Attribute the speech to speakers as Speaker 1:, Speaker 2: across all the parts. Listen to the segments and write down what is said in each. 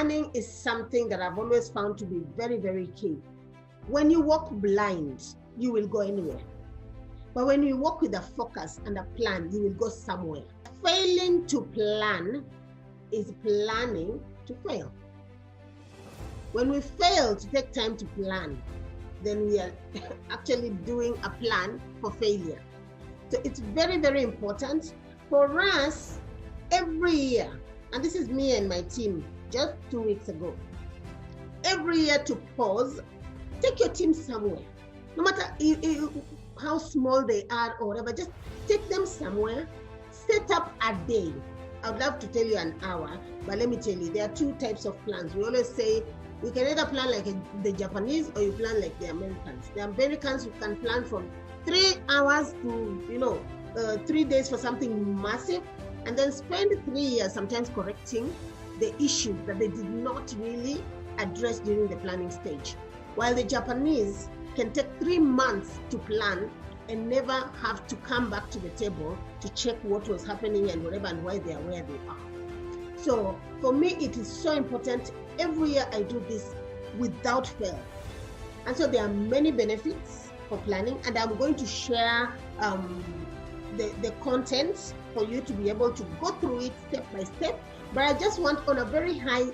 Speaker 1: planning is something that I've always found to be very, very key. When you walk blind, you will go anywhere. But when you walk with a focus and a plan, you will go somewhere. Failing to plan is planning to fail. When we fail to take time to plan, then we are actually doing a plan for failure. So it's very, very important for us every year, and this is me and my team just 2 weeks ago, every year to pause, take your team somewhere, no matter how small they are or whatever, just take them somewhere, set up a day. I'd love to tell you an hour, but let me tell you, there are two types of plans. We always say you can either plan like the Japanese or you plan like the Americans. The Americans, you can plan from 3 hours to 3 days for something massive, and then spend 3 years sometimes correcting the issues that they did not really address during the planning stage. While the Japanese can take 3 months to plan and never have to come back to the table to check what was happening and whatever and why they are where they are. So for me, it is so important. Every year I do this without fail. And so there are many benefits for planning, and I'm going to share the content for you to be able to go through it step by step. But I just want on a very high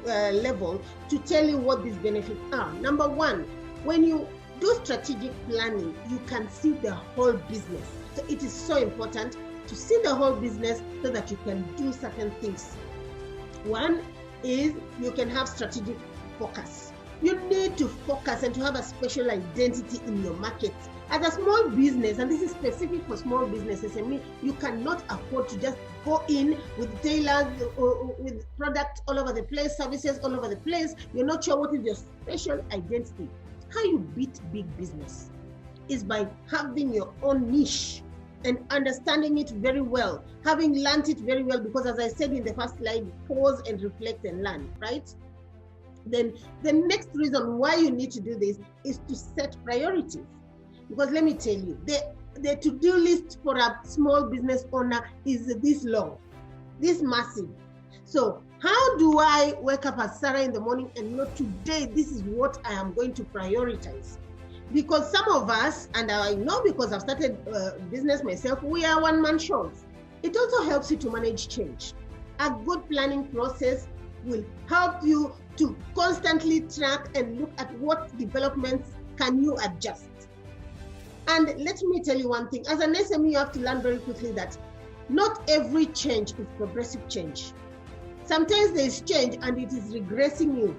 Speaker 1: level to tell you what these benefits are. Number one, when you do strategic planning, you can see the whole business. So it is so important to see the whole business so that you can do certain things. One is you can have strategic focus. You need to focus and to have a special identity in your market. As a small business, and this is specific for small businesses, I mean, you cannot afford to just go in with tailors or with products all over the place, services all over the place. You're not sure what is your special identity. How you beat big business is by having your own niche and understanding it very well, having learned it very well, because as I said in the first slide, pause and reflect and learn, right? Then the next reason why you need to do this is to set priorities. Because let me tell you, the to-do list for a small business owner is this long, this massive. So how do I wake up as Sarah in the morning and know today this is what I am going to prioritize? Because some of us, and I know because I've started business myself, we are one-man shows. It also helps you to manage change. A good planning process will help you to constantly track and look at what developments can you adjust. And let me tell you one thing, as an SME, you have to learn very quickly that not every change is progressive change. Sometimes there is change and it is regressing you.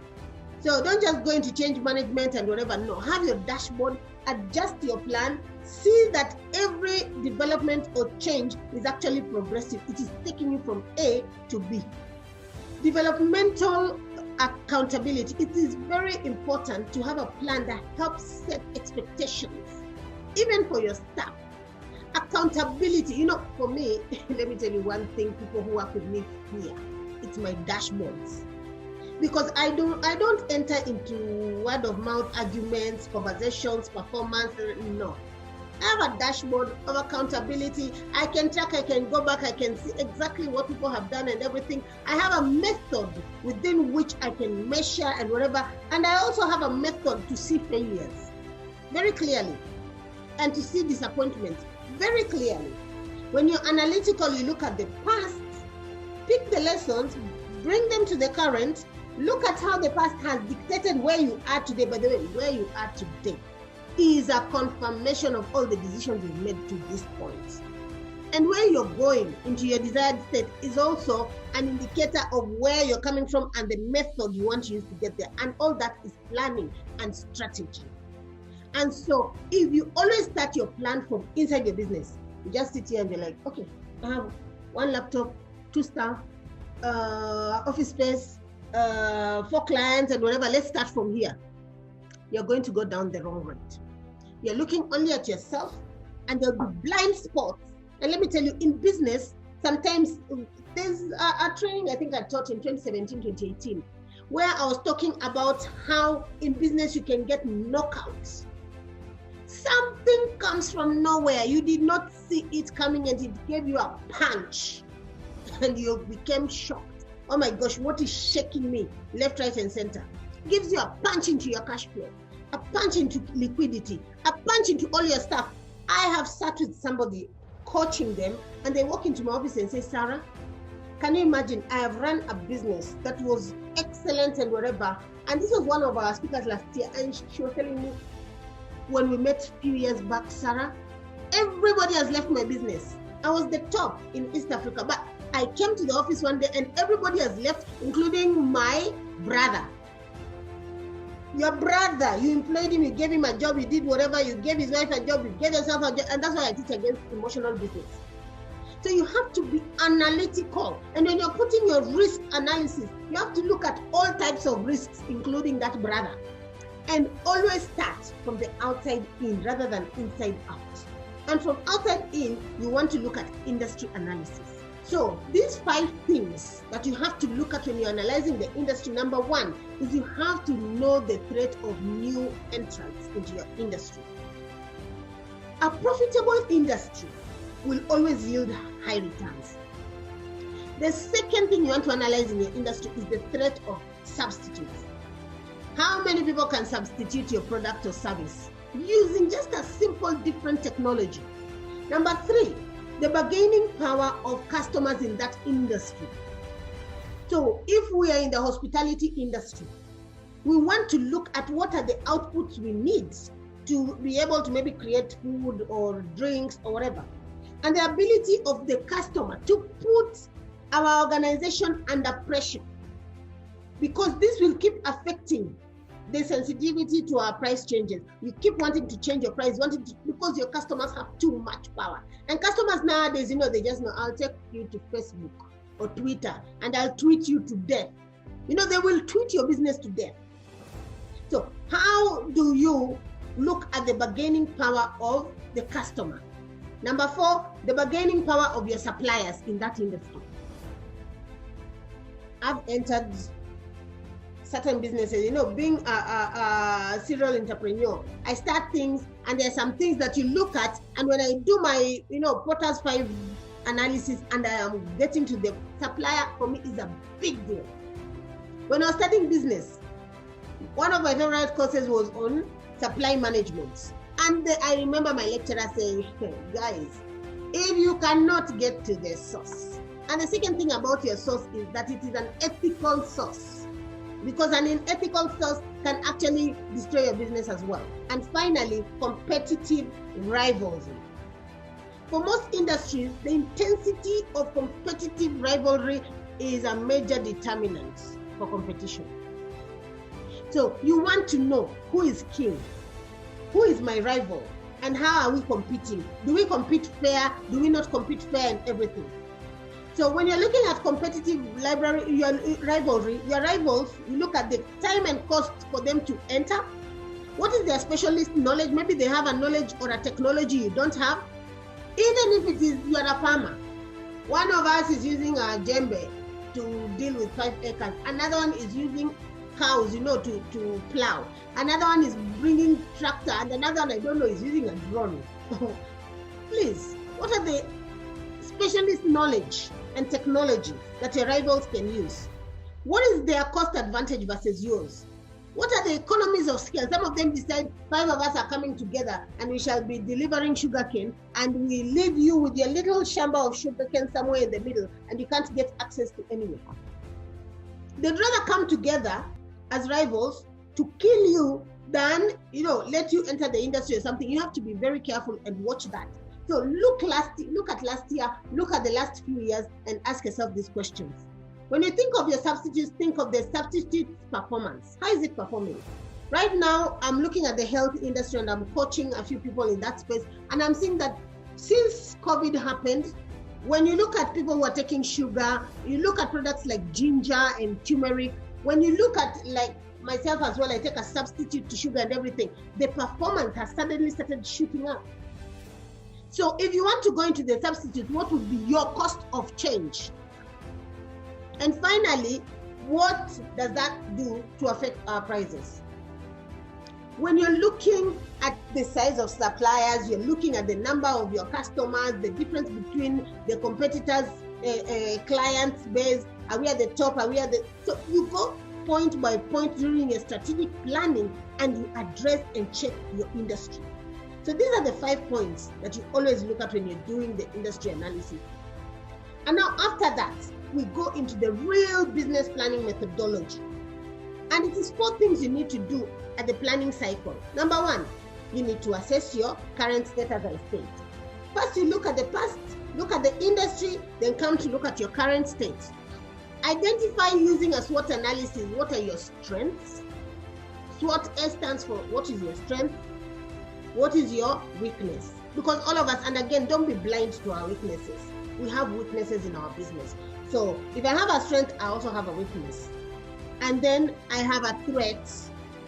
Speaker 1: So don't just go into change management and whatever. No, have your dashboard, adjust your plan, see that every development or change is actually progressive. It is taking you from A to B. Developmental accountability. It is very important to have a plan that helps set expectations, even for your staff. Accountability, for me, let me tell you one thing, people who work with me here, it's my dashboards. Because I don't enter into word of mouth arguments, conversations, performance, no. I have a dashboard of accountability. I can track, I can go back, I can see exactly what people have done and everything. I have a method within which I can measure and whatever. And I also have a method to see failures very clearly and to see disappointment very clearly. When you're analytical, you look at the past, pick the lessons, bring them to the current, look at how the past has dictated where you are today. By the way, where you are today is a confirmation of all the decisions you've made to this point. And where you're going into your desired state is also an indicator of where you're coming from and the method you want to use to get there. And all that is planning and strategy. And so if you always start your plan from inside your business, you just sit here and you're like, okay, I have 1 laptop, 2 staff, office space, 4 clients and whatever, let's start from here. You're going to go down the wrong road. You're looking only at yourself and there'll be blind spots. And let me tell you, in business, sometimes there's a training I think I taught in 2017, 2018, where I was talking about how in business you can get knockouts. Something comes from nowhere. You did not see it coming and it gave you a punch and you became shocked. oh my gosh, what is shaking me left, right, and center? Gives you a punch into your cash flow, a punch into liquidity, a punch into all your stuff. I have sat with somebody coaching them, and they walk into my office and say, Sarah, can you imagine? I have run a business that was excellent and whatever. And this was one of our speakers last year, and she was telling me, when we met a few years back, Sarah, everybody has left my business. I was the top in East Africa, but I came to the office one day and everybody has left, including my brother. Your brother, you employed him, you gave him a job, you did whatever, you gave his wife a job, you gave yourself a job, and that's why I teach against emotional business. So you have to be analytical, and when you're putting your risk analysis, you have to look at all types of risks, including that brother, and always start from the outside in rather than inside out. And from outside in, you want to look at industry analysis. So these 5 things that you have to look at when you're analyzing the industry. Number 1 is you have to know the threat of new entrants into your industry. A profitable industry will always yield high returns. The second thing you want to analyze in your industry is the threat of substitutes. How many people can substitute your product or service using just a simple different technology? Number 3, the bargaining power of customers in that industry. So if we are in the hospitality industry, we want to look at what are the outputs we need to be able to maybe create food or drinks or whatever. And the ability of the customer to put our organization under pressure, because this will keep affecting the sensitivity to our price changes. You keep wanting to change your price, because your customers have too much power. And customers nowadays, they just know, I'll take you to Facebook or Twitter and I'll tweet you to death. They will tweet your business to death. So how do you look at the bargaining power of the customer? Number 4, the bargaining power of your suppliers in that industry. I've entered certain businesses, being a serial entrepreneur, I start things, and there are some things that you look at, and when I do my, Porter's 5 analysis and I am getting to the supplier, for me is a big deal. When I was starting business, one of my favorite courses was on supply management. And I remember my lecturer saying, hey, guys, if you cannot get to the source, and the second thing about your source is that it is an ethical source, because an unethical source can actually destroy your business as well. And finally, competitive rivalry. For most industries, the intensity of competitive rivalry is a major determinant for competition. So you want to know who is king, who is my rival, and how are we competing? Do we compete fair? Do we not compete fair and everything? So when you're looking at competitive rivalry, your rivals, you look at the time and cost for them to enter. What is their specialist knowledge? Maybe they have a knowledge or a technology you don't have. Even if it is you are a farmer. One of us is using a djembe to deal with 5 acres. Another one is using cows, to plow. Another one is bringing tractor, and another one, I don't know, is using a drone. Please, what are the specialist knowledge and technology that your rivals can use? What is their cost advantage versus yours? What are the economies of scale? Some of them decide 5 of us are coming together and we shall be delivering sugarcane, and we leave you with your little shamba of sugarcane somewhere in the middle and you can't get access to anywhere. They'd rather come together as rivals to kill you than, let you enter the industry or something. You have to be very careful and watch that. So look at last year, look at the last few years, and ask yourself these questions. When you think of your substitutes, think of the substitute's performance. How is it performing? Right now, I'm looking at the health industry and I'm coaching a few people in that space. And I'm seeing that since COVID happened, when you look at people who are taking sugar, you look at products like ginger and turmeric. When you look at, like myself as well, I take a substitute to sugar and everything, the performance has suddenly started shooting up. So if you want to go into the substitute, what would be your cost of change? And finally, what does that do to affect our prices? When you're looking at the size of suppliers, you're looking at the number of your customers, the difference between the competitors' clients base, Are we at the top? Are we at the... So you go point by point during your strategic planning and you address and check your industry. So these are the 5 points that you always look at when you're doing the industry analysis. And now after that, we go into the real business planning methodology. And it is 4 things you need to do at the planning cycle. Number 1, you need to assess your current state, as I said. First, you look at the past, look at the industry, then come to look at your current state. Identify using a SWOT analysis, what are your strengths? SWOT S stands for what is your strength? What is your weakness? Because all of us, and again, don't be blind to our weaknesses. We have weaknesses in our business. So if I have a strength, I also have a weakness. And then I have a threat.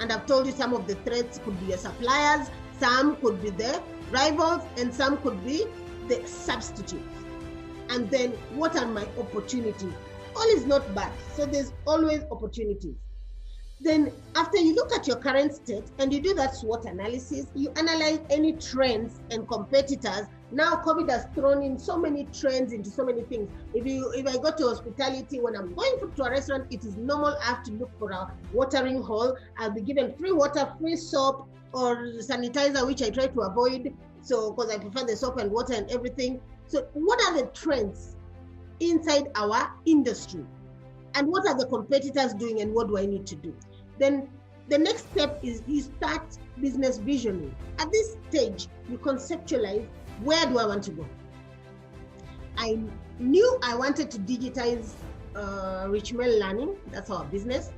Speaker 1: And I've told you some of the threats could be your suppliers, some could be the rivals, and some could be the substitutes. And then what are my opportunities? All is not bad. So there's always opportunities. Then after you look at your current state and you do that SWOT analysis, you analyze any trends and competitors. Now COVID has thrown in so many trends into so many things. If I go to hospitality, when I'm going to a restaurant, it is normal I have to look for a watering hole. I'll be given free water, free soap, or sanitizer, which I try to avoid. So because I prefer the soap and water and everything. So what are the trends inside our industry? And what are the competitors doing and what do I need to do? Then the next step is you start business visioning. At this stage, you conceptualize, where do I want to go? I knew I wanted to digitize Richmel learning, that's our business.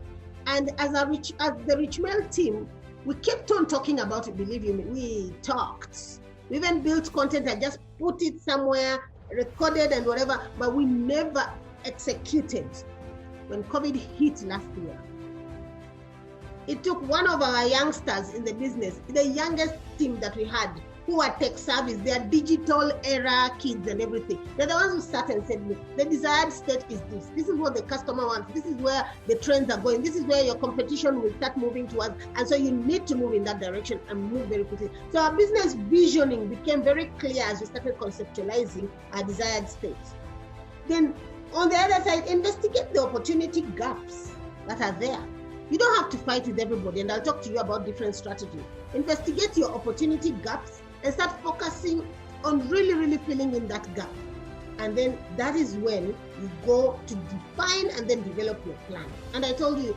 Speaker 1: And as the Richmel team, we kept on talking about it, believe you me, we talked. We even built content and just put it somewhere, recorded and whatever, but we never executed. When COVID hit last year, it took one of our youngsters in the business, the youngest team that we had, who are tech savvy, they are digital era kids and everything. They're the ones who sat and said, look, the desired state is this. This is what the customer wants. This is where the trends are going. This is where your competition will start moving towards. And so you need to move in that direction and move very quickly. So our business visioning became very clear as we started conceptualizing our desired state. Then on the other side, investigate the opportunity gaps that are there. You don't have to fight with everybody, and I'll talk to you about different strategies. Investigate your opportunity gaps and start focusing on really filling in that gap. And then that is when you go to define and then develop your plan. And I told you,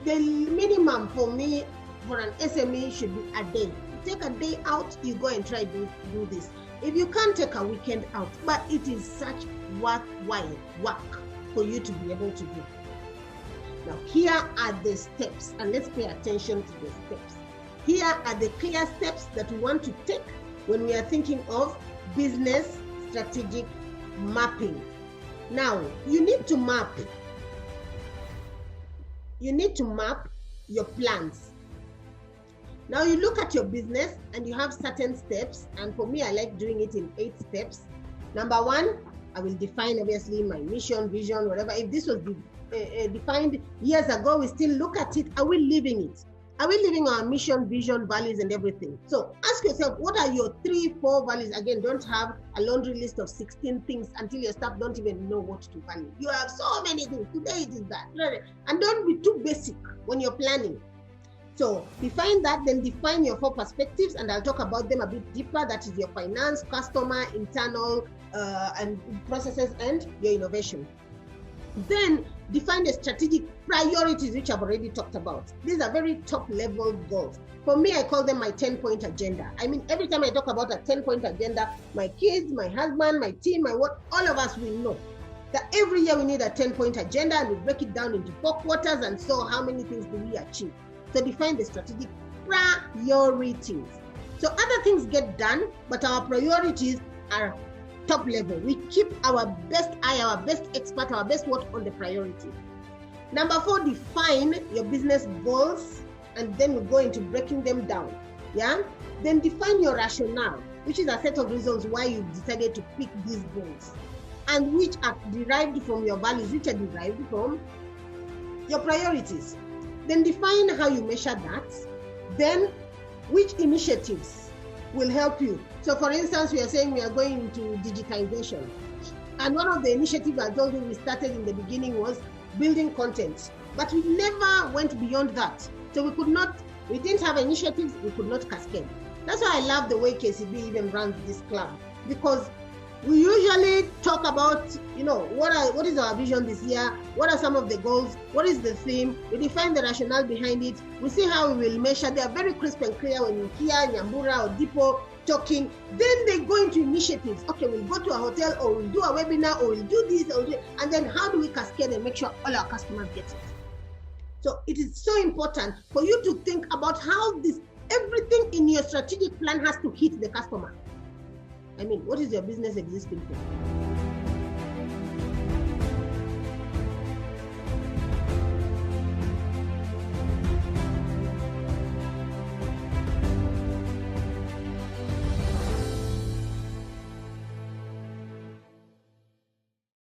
Speaker 1: the minimum for me for an SME should be a day. You take a day out, you go and try to do this. If you can't take a weekend out, but it is such worthwhile work for you to be able to do. Now, here are the steps, and let's pay attention to the steps. Here are the clear steps that we want to take when we are thinking of business strategic mapping. Now, you need to map your plans. Now you look at your business and you have certain steps, and for me, I like doing it in 8 steps. Number 1, I will define obviously my mission, vision, whatever. If this was defined years ago, we still look at it. Are we living it? Are we living our mission, vision, values, and everything? So ask yourself, what are your 3-4 values? Again, don't have a laundry list of 16 things until your staff don't even know what to value. You have so many things. Today it is that. And don't be too basic when you're planning. So define that, then define your 4 perspectives, and I'll talk about them a bit deeper. That is your finance, customer, internal, and processes, and your innovation. Then define the strategic priorities, which I've already talked about. These are very top level goals. For me, I call them my 10-point agenda. I mean, every time I talk about a 10-point agenda, my kids, my husband, my team, all of us will know that every year we need a 10-point agenda, and we break it down into 4 quarters, and so how many things do we achieve? So define the strategic priorities. So other things get done, but our priorities are top level. We keep our best eye, our best expert, our best work on the priority. Number 4, define your business goals, and then we go into breaking them down. Yeah. Then define your rationale, which is a set of reasons why you decided to pick these goals, and which are derived from your values, which are derived from your priorities. Then define how you measure that. Then which initiatives will help you. So for instance, we are saying we are going into digitization. And one of the initiatives I told you we started in the beginning was building content. But we never went beyond that. So we didn't have initiatives, we could not cascade. That's why I love the way KCB even runs this club, because we usually talk about, what is our vision this year? What are some of the goals? What is the theme? We define the rationale behind it. We see how we will measure. They are very crisp and clear when you hear Nyambura or Depot talking. Then they go into initiatives. Okay, we'll go to a hotel, or we'll do a webinar, or we'll do this, and then how do we cascade and make sure all our customers get it? So it is so important for you to think about how everything in your strategic plan has to hit the customer. I mean, what is your business existing for?